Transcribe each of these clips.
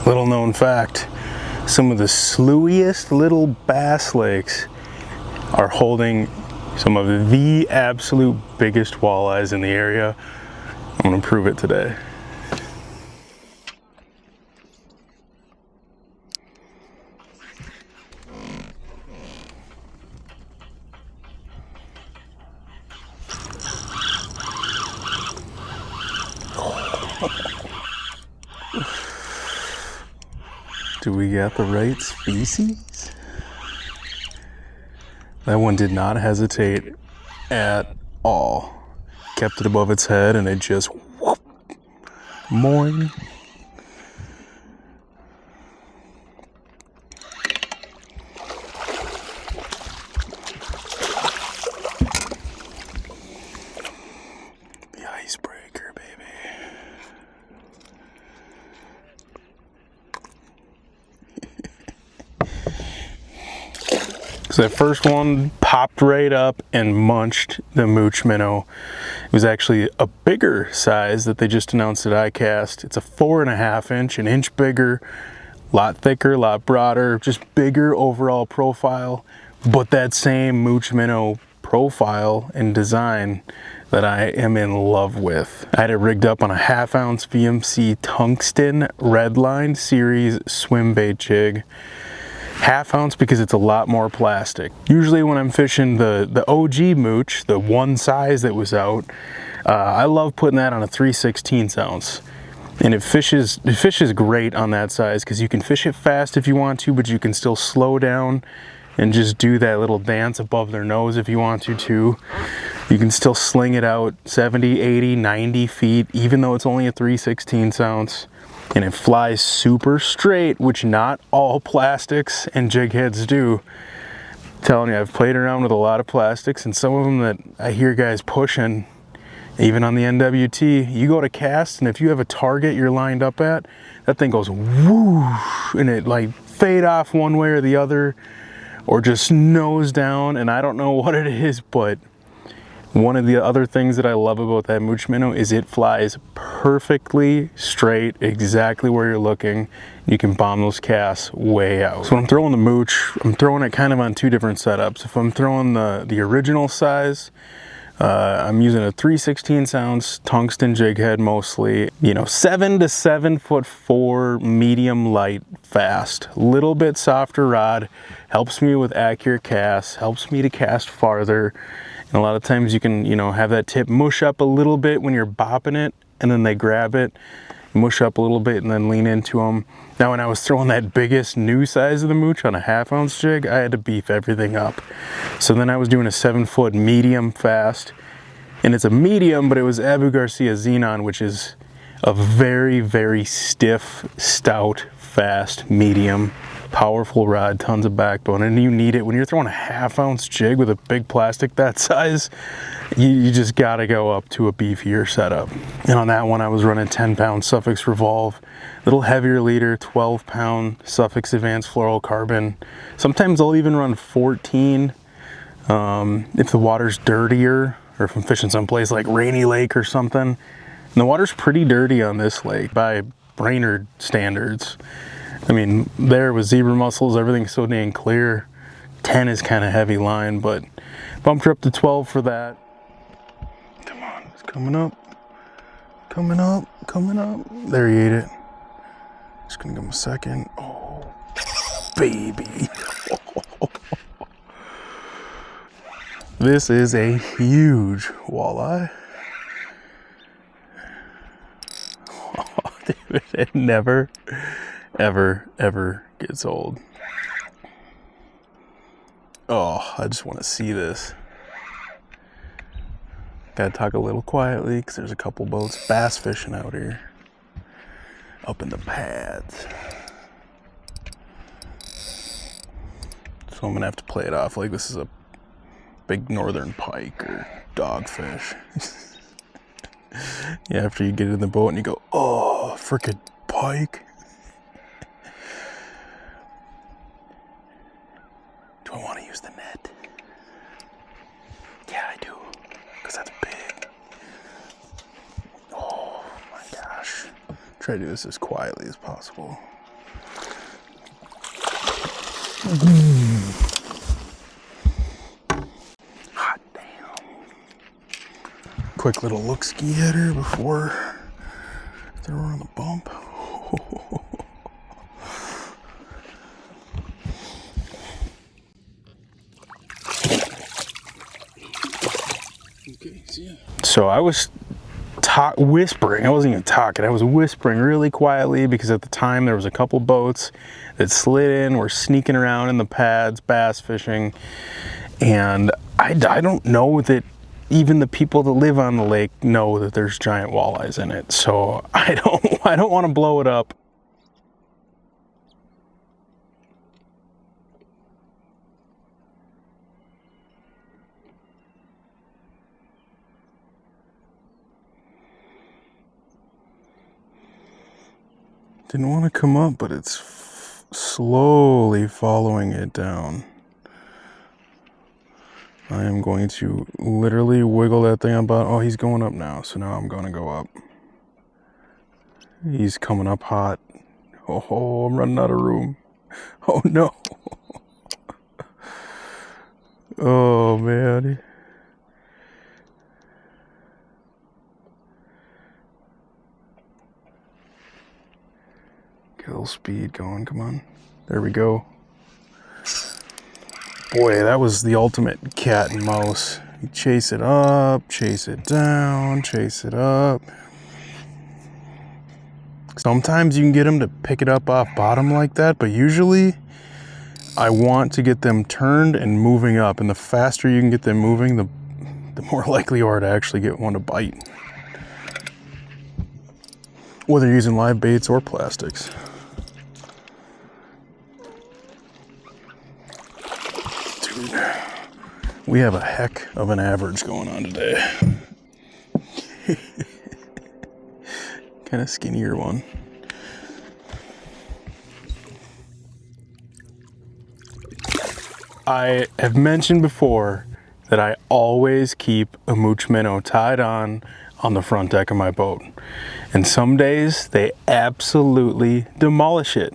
Little known fact, some of the slewiest little bass lakes are holding some of the absolute biggest walleyes in the area. I'm gonna prove it today. Do we got the right species? That one did not hesitate at all. Kept it above its head and it just whoop, moing. The icebreaker, baby. So that first one popped right up and munched the Mooch minnow. It was actually a bigger size that they just announced at iCast. It's a 4.5 inch, an inch bigger, a lot thicker, a lot broader, just bigger overall profile, but that same Mooch minnow profile and design that I am in love with. I had it rigged up on a 1/2 ounce VMC Tungsten RedLine series Swimbait jig. 1/2 ounce because it's a lot more plastic. Usually when I'm fishing the OG Mooch, the one size that was out, I love putting that on a 3/16 ounce. And it fishes great on that size because you can fish it fast if you want to, but you can still slow down and just do that little dance above their nose if you want to too. You can still sling it out 70, 80, 90 feet, even though it's only a 3/16 ounce. And it flies super straight, which not all plastics and jig heads do. I'm telling you, I've played around with a lot of plastics, and some of them that I hear guys pushing, even on the NWT, you go to cast, and if you have a target you're lined up at, that thing goes whoosh, and it like fade off one way or the other, or just nose down, and I don't know what it is, but one of the other things that I love about that Mooch minnow is it flies perfectly straight, exactly where you're looking. You can bomb those casts way out. So when I'm throwing the Mooch, I'm throwing it kind of on two different setups. If I'm throwing the original size, I'm using a 3/16 ounce tungsten jig head mostly. You know, 7 to 7'4" medium light fast. Little bit softer rod, helps me with accurate casts, helps me to cast farther. And a lot of times you can, you know, have that tip mush up a little bit when you're bopping it, and then they grab it, mush up a little bit, and then lean into them. Now, when I was throwing that biggest new size of the Mooch on a 1/2 ounce jig, I had to beef everything up. So then I was doing a 7-foot medium fast, and it's a medium, but it was Abu Garcia Zenon, which is a very, very stiff, stout, fast medium. Powerful rod, tons of backbone, and you need it when you're throwing a 1/2 ounce jig with a big plastic that size. You just gotta go up to a beefier setup. And on that one, I was running 10-pound Sufix Revolve, little heavier leader, 12-pound Sufix Advance Fluoro carbon. Sometimes I'll even run 14 if the water's dirtier, or if I'm fishing someplace like Rainy Lake or something. And the water's pretty dirty on this lake by Brainerd standards. I mean, there with zebra mussels, everything's so dang clear. 10 is kind of heavy line, but bumped her up to 12 for that. Come on, it's coming up. Coming up, coming up. There, he ate it. Just gonna give him a second. Oh, baby. This is a huge walleye. Oh, dude, it never, ever gets old. Oh, I just want to see this. Gotta talk a little quietly because there's a couple boats bass fishing out here. Up in the pads. So I'm gonna have to play it off like this is a big northern pike or dogfish. Yeah, after you get in the boat and you go, oh, frickin' pike. Do I want to use the net? Yeah, I do, because that's big. Oh my gosh. Try to do this as quietly as possible. Hot damn. Quick little look-ski at her before throw her on the bump. Okay, see ya. So I was whispering. I wasn't even talking. I was whispering really quietly because at the time there was a couple boats that slid in, were sneaking around in the pads, bass fishing, and I don't know that even the people that live on the lake know that there's giant walleyes in it. So I don't want to blow it up. Didn't want to come up, but it's slowly following it down. I am going to literally wiggle that thing about. Oh, he's going up now, so now I'm going to go up. He's coming up hot. Oh, I'm running out of room. Oh, no. Oh, man. Get a little speed going, come on. There we go. Boy, that was the ultimate cat and mouse. You chase it up, chase it down, chase it up. Sometimes you can get them to pick it up off bottom like that, but usually I want to get them turned and moving up. And the faster you can get them moving, the more likely you are to actually get one to bite. Whether you're using live baits or plastics. We have a heck of an average going on today. Kind of skinnier one. I have mentioned before that I always keep a Mooch Minnow tied on the front deck of my boat. And some days they absolutely demolish it.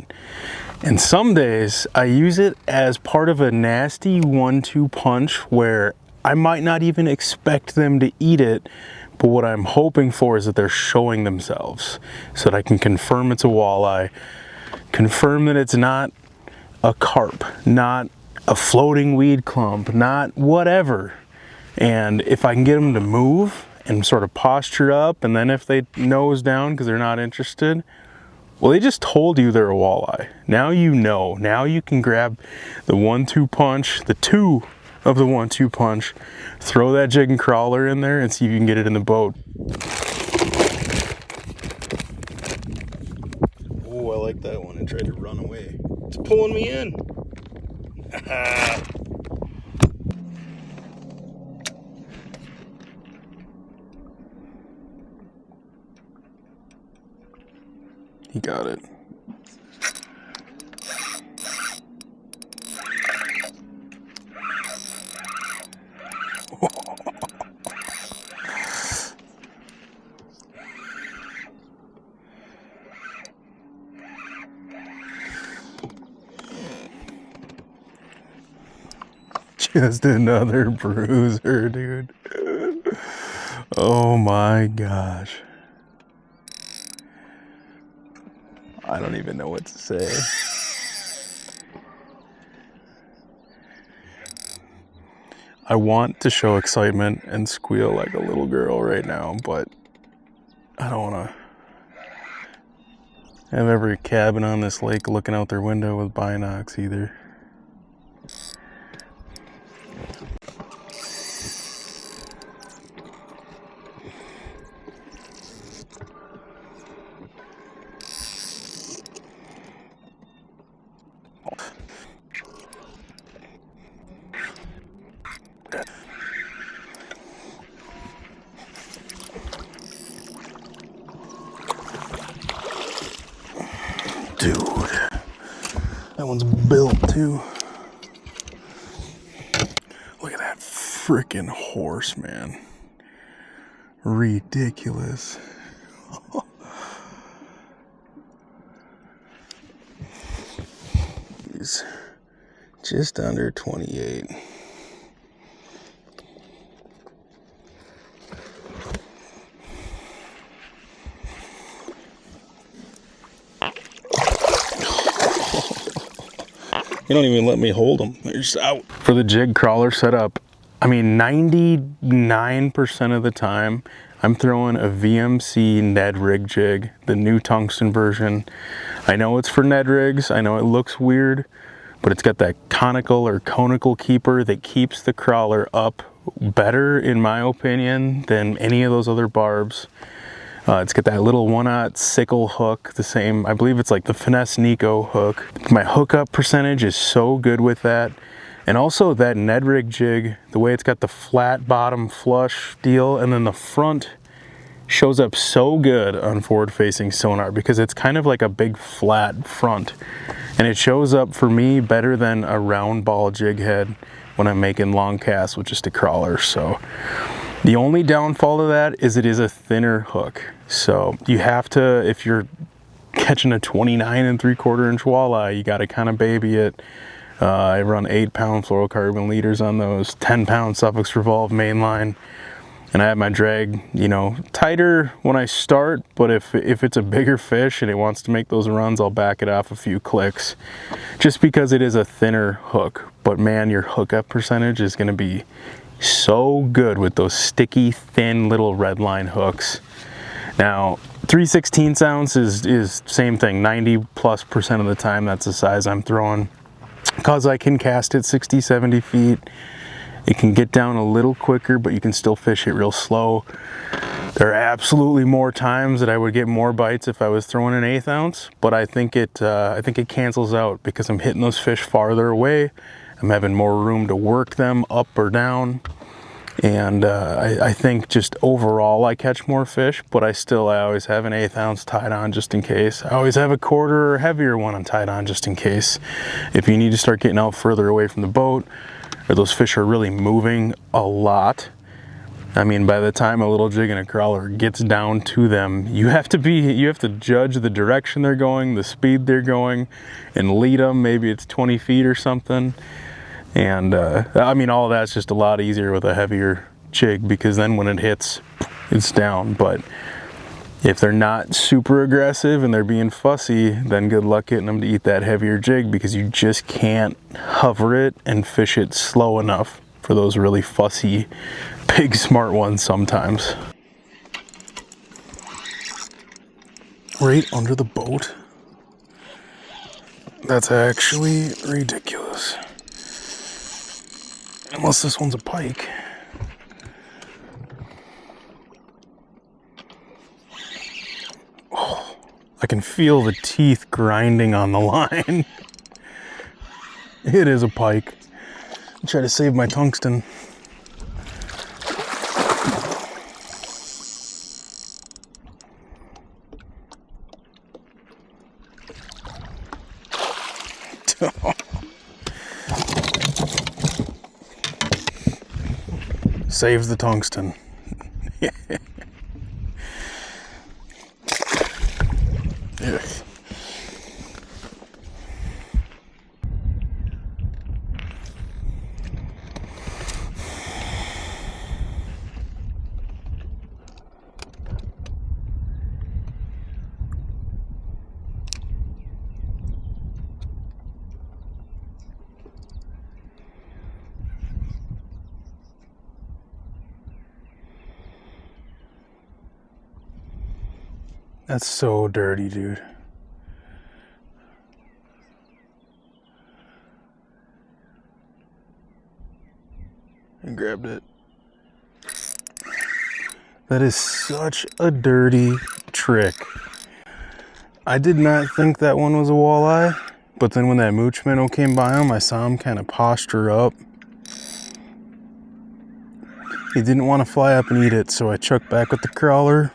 And some days I use it as part of a nasty 1-2 punch where I might not even expect them to eat it, but what I'm hoping for is that they're showing themselves so that I can confirm it's a walleye, confirm that it's not a carp, not a floating weed clump, not whatever. And if I can get them to move and sort of posture up, and then if they nose down because they're not interested, well, they just told you they're a walleye. Now you know. Now you can grab the 1-2 punch, the 2 of the 1-2 punch, throw that jig and crawler in there and see if you can get it in the boat. Oh, I like that one. It tried to run away. It's pulling me in. He got it. Just another bruiser, dude. Oh my gosh. I don't even know what to say. I want to show excitement and squeal like a little girl right now, but I don't want to have every cabin on this lake looking out their window with binocs either. Dude, that one's built too. Look at that freaking horse, man. Ridiculous. Just under 28. You don't even let me hold them. They're just out. For the jig crawler setup, I mean, 99% of the time, I'm throwing a VMC Ned rig jig, the new Tungsten version. I know it's for Ned rigs. I know it looks weird, but it's got that conical or conical keeper that keeps the crawler up better, in my opinion, than any of those other barbs. It's got that little 1/0 sickle hook, the same, I believe it's like the Finesse Nico hook. My hookup percentage is so good with that. And also that Ned rig jig, the way it's got the flat bottom flush deal, and then the front shows up so good on forward facing sonar because it's kind of like a big flat front. And it shows up for me better than a round ball jig head when I'm making long casts with just a crawler. So the only downfall to that is it is a thinner hook. So you have to, if you're catching a 29 3/4 inch walleye, you got to kind of baby it. I run 8-pound fluorocarbon leaders on those, 10-pound Sufix Revolve mainline, and I have my drag, you know, tighter when I start, but if it's a bigger fish and it wants to make those runs, I'll back it off a few clicks, just because it is a thinner hook. But man, your hookup percentage is going to be so good with those sticky, thin little RedLine hooks. Now, 3/16 ounce is same thing, 90+% of the time that's the size I'm throwing. Because I can cast it 60, 70 feet. It can get down a little quicker, but you can still fish it real slow. There are absolutely more times that I would get more bites if I was throwing an 1/8 ounce, but I think it cancels out because I'm hitting those fish farther away. I'm having more room to work them up or down. And I think just overall I catch more fish, but I always have an 1/8 ounce tied on just in case. I always have a 1/4 or heavier one tied on just in case. If you need to start getting out further away from the boat, or those fish are really moving a lot, I mean, by the time a little jig and a crawler gets down to them, you have to judge the direction they're going, the speed they're going, and lead them. Maybe it's 20 feet or something. And I mean, all of that's just a lot easier with a heavier jig, because then when it hits, it's down. But if they're not super aggressive and they're being fussy, then good luck getting them to eat that heavier jig, because you just can't hover it and fish it slow enough for those really fussy, big smart ones sometimes. Right under the boat? That's actually ridiculous. Unless this one's a pike. Oh, I can feel the teeth grinding on the line. It is a pike. I'll try to save my tungsten. Saves the tungsten. Yeah. That's so dirty, dude. I grabbed it. That is such a dirty trick. I did not think that one was a walleye, but then when that Mooch Minnow came by him, I saw him kind of posture up. He didn't want to fly up and eat it, so I chucked back with the crawler.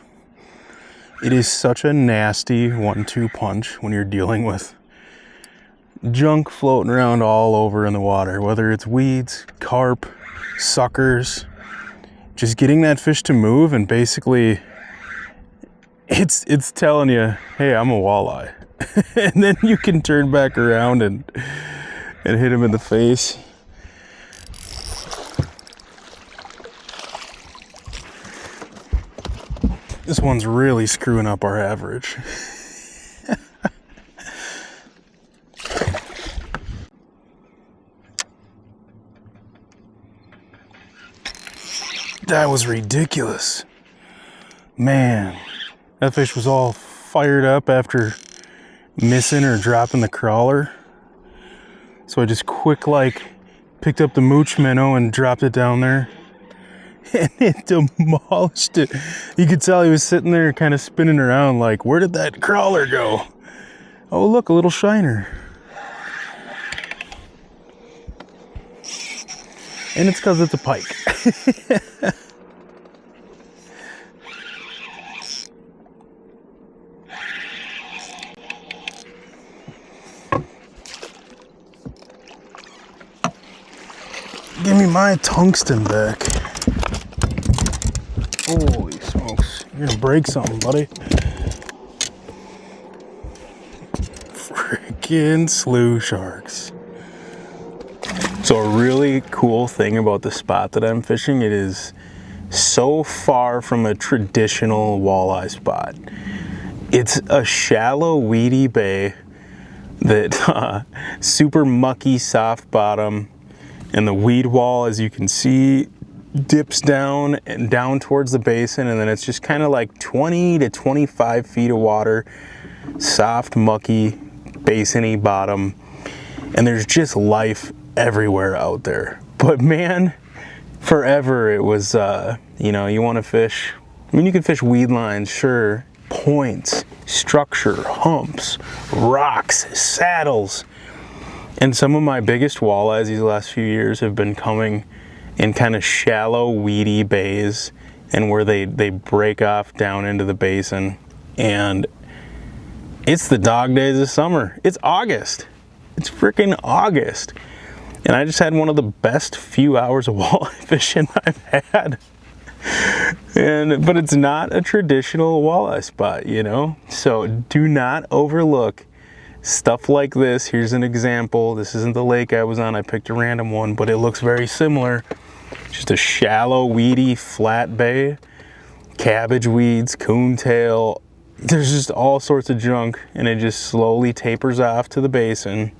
It is such a nasty 1-2 punch when you're dealing with junk floating around all over in the water, whether it's weeds, carp, suckers. Just getting that fish to move, and basically it's telling you, hey, I'm a walleye. And then you can turn back around and and hit him in the face. This one's really screwing up our average. That was ridiculous. Man, that fish was all fired up after missing or dropping the crawler. So I just picked up the Mooch minnow and dropped it down there. And it demolished it. You could tell he was sitting there kind of spinning around like, where did that crawler go? Oh, look, a little shiner. And it's because it's a pike. Give me my tungsten back. Holy smokes. You're gonna break something, buddy. Freaking slew sharks. So a really cool thing about the spot that I'm fishing, it is so far from a traditional walleye spot. It's a shallow, weedy bay that super mucky, soft bottom, and the weed wall, as you can see, dips down and down towards the basin, and then it's just kind of like 20 to 25 feet of water, soft, mucky, basin-y bottom, and there's just life everywhere out there. But man, forever it was, you know, you want to fish, I mean, you can fish weed lines, sure, points, structure, humps, rocks, saddles. And some of my biggest walleyes these last few years have been coming in kind of shallow, weedy bays, and where they break off down into the basin. And it's the dog days of summer. It's August. It's freaking August. And I just had one of the best few hours of walleye fishing I've had. But it's not a traditional walleye spot, you know? So do not overlook stuff like this. Here's an example. This isn't the lake I was on. I picked a random one, but it looks very similar. Just a shallow, weedy, flat bay. Cabbage weeds, coontail. There's just all sorts of junk, and it just slowly tapers off to the basin.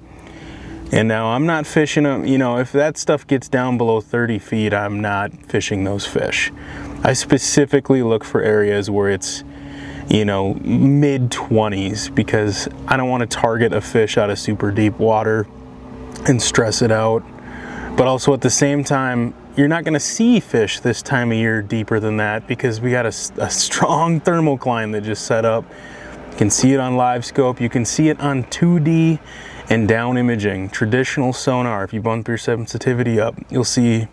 And now I'm not fishing them, you know, if that stuff gets down below 30 feet, I'm not fishing those fish. I specifically look for areas where it's, you know, mid-20s, because I don't want to target a fish out of super deep water and stress it out. But also at the same time, you're not going to see fish this time of year deeper than that, because we got a strong thermocline that just set up. You can see it on LiveScope. You can see it on 2D and down imaging. Traditional sonar, if you bump your sensitivity up, you'll see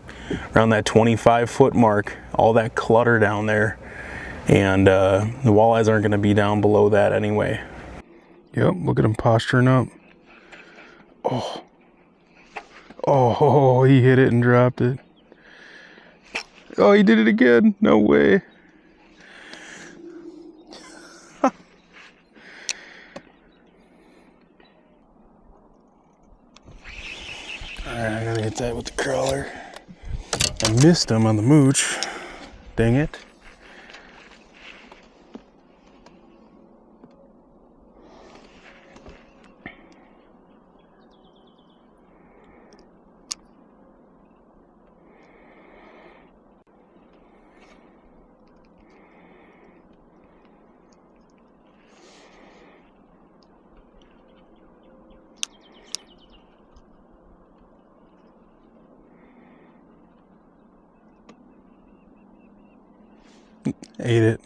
around that 25-foot mark, all that clutter down there. And the walleyes aren't going to be down below that anyway. Yep, look at him posturing up. Oh, he hit it and dropped it. Oh, he did it again. No way. Alright, I gotta hit that with the crawler. I missed him on the Mooch. Dang it. Ate it.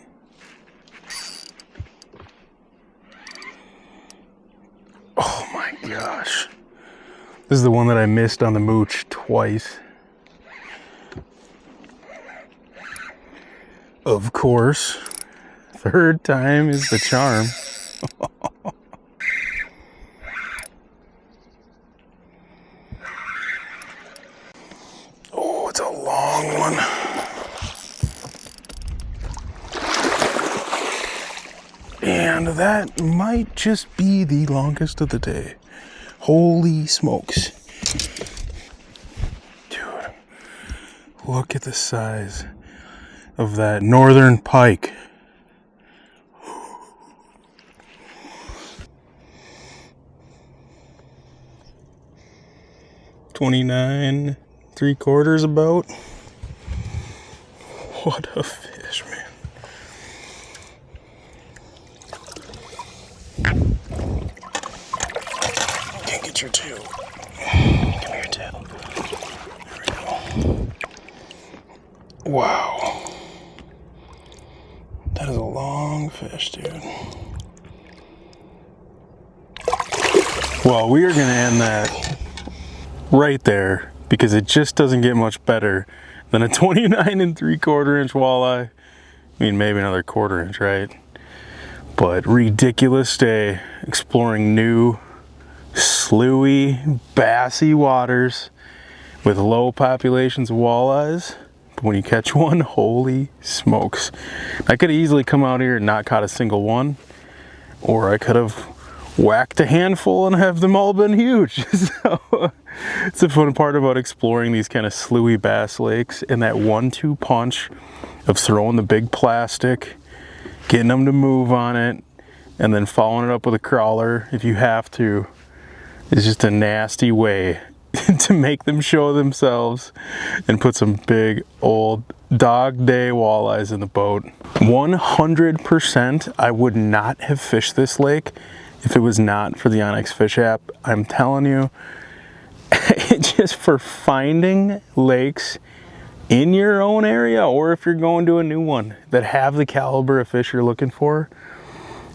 Oh my gosh. This is the one that I missed on the Mooch twice. Of course. Third time is the charm. Oh, it's a long one. And that might just be the longest of the day. Holy smokes. Dude, look at the size of that northern pike. $29 3/4 about. What a fish, man. Can't get your tail. Give me your tail. There we go. Wow. That is a long fish, dude. Well, we are going to end that right there because it just doesn't get much better than a 29 3/4 inch walleye. I mean, maybe another 1/4 inch, right? But ridiculous day exploring new, slewy, bassy waters with low populations of walleyes. But when you catch one, holy smokes. I could have easily come out here and not caught a single one, or I could have whacked a handful and have them all been huge. So it's the fun part about exploring these kind of slewy bass lakes, and that 1-2 punch of throwing the big plastic, getting them to move on it, and then following it up with a crawler if you have to, is just a nasty way to make them show themselves and put some big old dog day walleyes in the boat. 100% I would not have fished this lake if it was not for the Onyx Fish app. I'm telling you, just for finding lakes in your own area, or if you're going to a new one that have the caliber of fish you're looking for,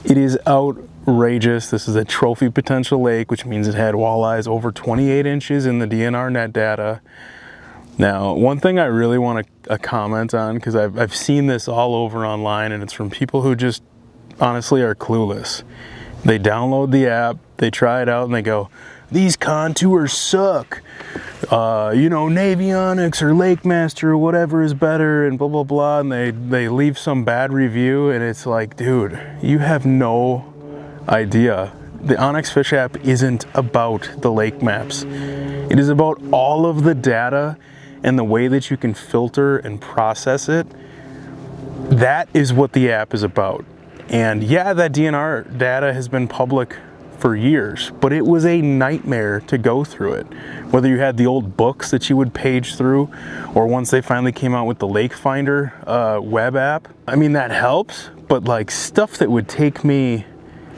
it is outrageous. This is a trophy potential lake, which means it had walleyes over 28 inches in the DNR net data. Now, one thing I really want to comment on, because I've seen this all over online, and it's from people who just honestly are clueless. They download the app, they try it out, and they go, these contours suck. You know, Navionics or LakeMaster or whatever is better, and blah, blah, blah. And they leave some bad review, and it's like, dude, you have no idea. The Onyx Fish app isn't about the lake maps. It is about all of the data and the way that you can filter and process it. That is what the app is about. And yeah, that DNR data has been public for years, but it was a nightmare to go through it. Whether you had the old books that you would page through, or once they finally came out with the Lake Finder web app. I mean, that helps, but like stuff that would take me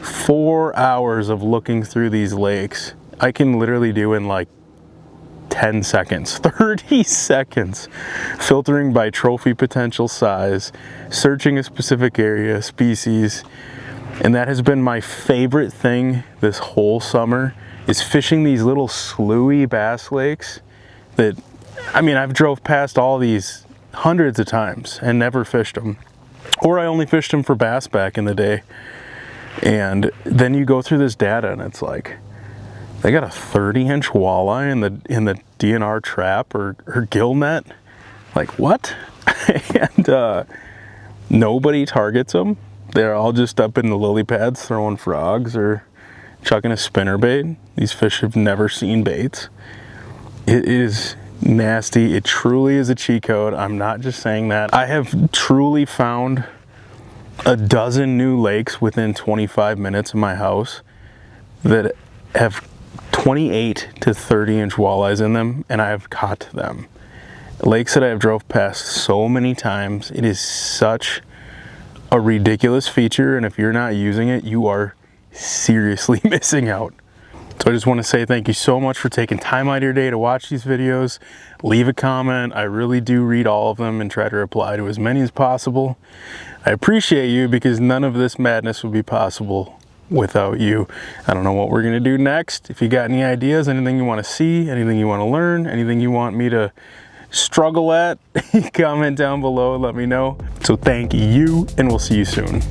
4 hours of looking through these lakes, I can literally do in like 10 seconds, 30 seconds, filtering by trophy potential size, searching a specific area, species. And that has been my favorite thing this whole summer, is fishing these little slewy bass lakes that, I mean, I've drove past all these hundreds of times and never fished them. Or I only fished them for bass back in the day. And then you go through this data and it's like, they got a 30-inch walleye in the DNR trap or gill net. Like, what? And nobody targets them. They're all just up in the lily pads throwing frogs or chucking a spinnerbait. These fish have never seen baits. It is nasty. It truly is a cheat code. I'm not just saying that. I have truly found a dozen new lakes within 25 minutes of my house that have 28 to 30-inch walleyes in them, and I have caught them. Lakes that I have drove past so many times. It is such a ridiculous feature, and if you're not using it, you are seriously missing out. So I just want to say thank you so much for taking time out of your day to watch these videos. Leave a comment. I really do read all of them and try to reply to as many as possible. I appreciate you, because none of this madness would be possible without you. I don't know what we're going to do next. If you got any ideas, anything you want to see, anything you want to learn, anything you want me to struggle at, comment down below and let me know. So thank you, and we'll see you soon.